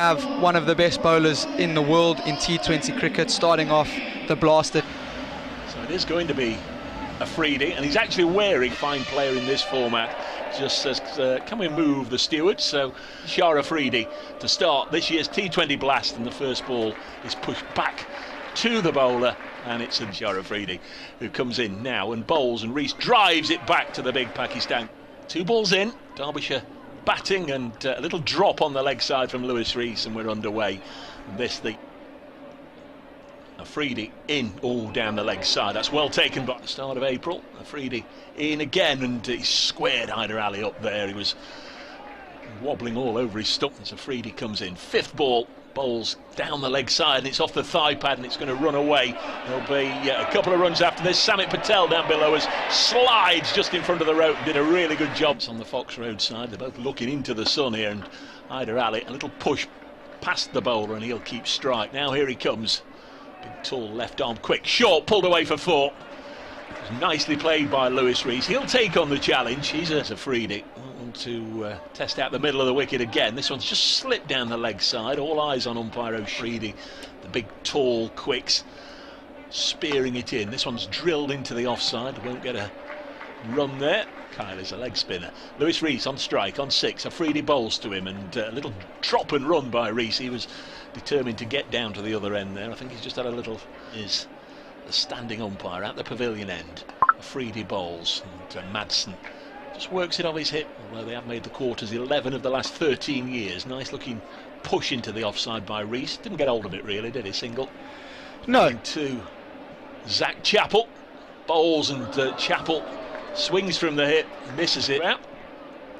have one of the best bowlers in the world in T20 cricket starting off the blaster. So it is going to be Afridi, and he's actually wearing fine player in this format. Just says, can we move the steward? So Shah Afridi to start this year's T20 blast, and the first ball is pushed back to the bowler, and it's Shah Afridi who comes in now and bowls, and Rees drives it back to the big Pakistan. 2 balls in, Derbyshire batting, and a little drop on the leg side from Lewis Rees, and we're underway. And this the Afridi in all down the leg side. That's well taken by the start of April. Afridi in again, and he squared Hyder Ali up there. He was wobbling all over his stump as Afridi comes in. 5th ball, bowls down the leg side, and it's off the thigh pad, and it's going to run away. There'll be a couple of runs after this. Samit Patel down below us slides just in front of the rope, did a really good job. It's on the Fox Road side. They're both looking into the sun here, and Hyder Ali, a little push past the bowler, and he'll keep strike. Now here he comes. Big tall left arm, quick, short, pulled away for 4. Nicely played by Lewis Rees. He'll take on the challenge. He's a Afridi to test out the middle of the wicket again. This one's just slipped down the leg side. All eyes on umpire Afridi. The big tall quicks spearing it in. This one's drilled into the offside. Won't get a run there. Kyle is a leg spinner. Lewis Rees on strike on 6. Afridi bowls to him, and a little drop and run by Rees. He was determined to get down to the other end there. I think he's just had a little. Is the standing umpire at the pavilion end. Afridi bowls, and Madsen just works it off his hip, although they have made the quarters 11 of the last 13 years. Nice looking push into the offside by Rees. Didn't get hold of it really, did he? Single. No. To Zach Chappell. Bowls, and Chappell swings from the hip, misses it out.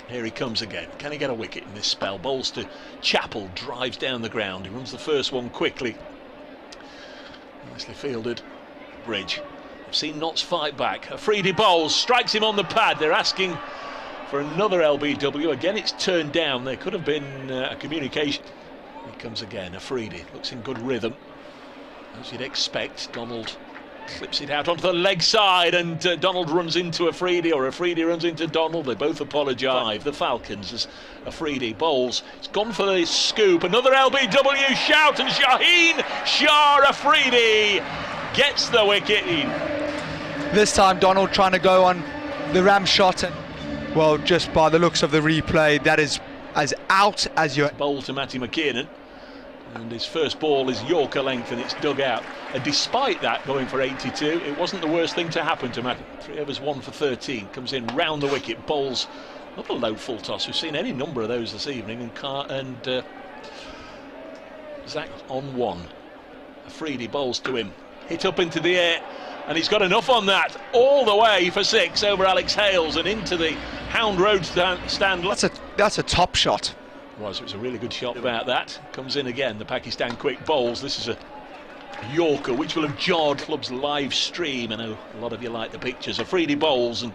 Here he comes again. Can he get a wicket in this spell? Bowls to Chappell, drives down the ground. He runs the first one quickly. Nicely fielded. Bridge. I've seen Knotts fight back. Afridi bowls, strikes him on the pad. They're asking for another LBW. Again, it's turned down. There could have been a communication. He comes again. Afridi looks in good rhythm, as you'd expect. Donald clips it out onto the leg side, and Donald runs into Afridi, or Afridi runs into Donald. They both apologise. The Falcons, as Afridi bowls. It's gone for the scoop. Another LBW shout, and Shaheen Shah Afridi gets the wicket in. This time Donald trying to go on the ram shot, and well, just by the looks of the replay, that is as out as your bowl to Matty McKiernan, and his first ball is Yorker length, and it's dug out. And despite that, going for 82, it wasn't the worst thing to happen to Matty. 3 overs 1 for 13, comes in round the wicket, bowls another low full toss. We've seen any number of those this evening, and Zach on 1. Afridi bowls to him, hit up into the air, and he's got enough on that, all the way for 6 over Alex Hales and into the Hound Road stand. That's a top shot. It was a really good shot about that. Comes in again, the Pakistan quick bowls. This is a Yorker which will have jarred club's live stream. I know a lot of you like the pictures. Afridi bowls, and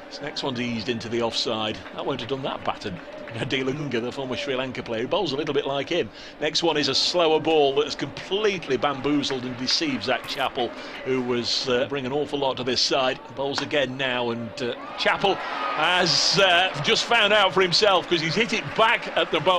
this next one's eased into the offside. That won't have done that battered. Nadilunga, the former Sri Lanka player, bowls a little bit like him. Next one is a slower ball that has completely bamboozled and deceived Zach Chappell, who was bringing an awful lot to this side. Bowls again now, and Chappell has just found out for himself, because he's hit it back at the bowl.